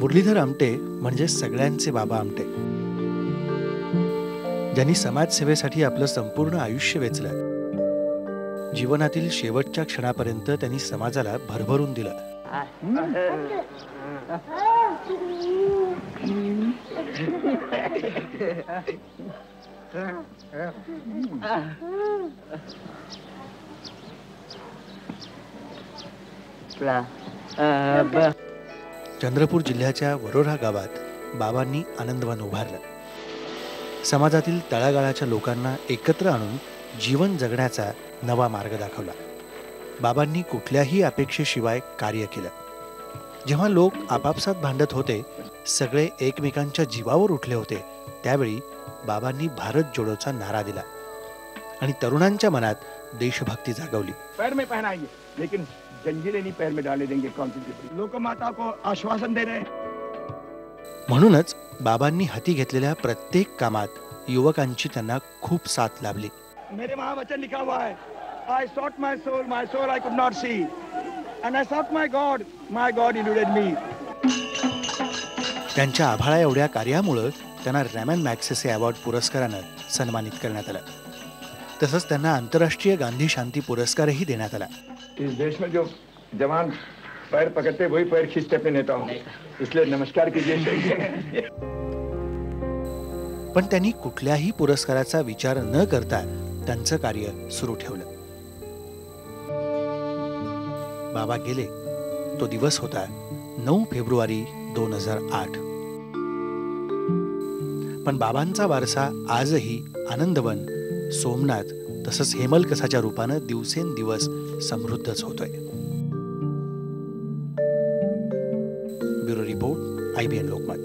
मुरलीधर आमटे म्हणजे सगळ्यांचे बाबा आमटे, ज्यांनी समाजसेवेसाठी आपलं संपूर्ण आयुष्य वेचलं. जीवनातील शेवटच्या क्षणापर्यंत त्यांनी समाजाला भरभरून दिलं. चंद्रपूर जिल्ह्याच्या वरोरा गावात बाबांनी आनंदवन उभारलं. समाजातील तळागाळाच्या लोकांना एकत्र आणून जीवन जगण्याचा नवा मार्ग दाखवला. बाबांनी कुठल्याही अपेक्षेशिवाय कार्य केलं. जेव्हा लोक आपापसात भांडत होते, सगळे एकमेकांच्या जीवावर उठले होते, त्यावेळी बाबांनी भारत जोडोचा नारा दिला आणि तरुणांच्या मनात देशभक्ती जागवली. पैर में पहनाएंगे लेकिन जंजीरें नहीं पैर में डाले देंगे. लोकमाता को आश्वासन दे रहे. म्हणूनच बाबांनी हाती घेतलेल्या प्रत्येक कामात युवकांची त्यांना खूप साथ लाभली. मेरे महावचन लिखा हुआ है, I sought my soul I could not see, and I sought my God eluded me. त्यांच्या आभाळा एवढ्या कार्यामुळे त्यांना रॅमन मॅग्सेसे अवॉर्ड पुरस्कारानं सन्मानित करण्यात आलं. तसंच त्यांना आंतरराष्ट्रीय गांधी शांती पुरस्कारही देण्यात आला. इस देश में जो जवान पैर पकड़ते वही पैर खींचते अपने नेताओं, इसलिए नमस्कार कीजिए. पण त्यांनी कुठल्याही पुरस्काराचा विचार न करता त्यांचं कार्य सुरू ठेवलं. बाबा गेले तो दिवस होता 9 फेब्रुवारी 2008. पण बाबांचा वारसा आजही आनंदवन, सोमनाथ तसंच हेमलकसाच्या रूपानं दिवसेंदिवस समृद्धच होतोय. Bureau report, IBN Lokmat.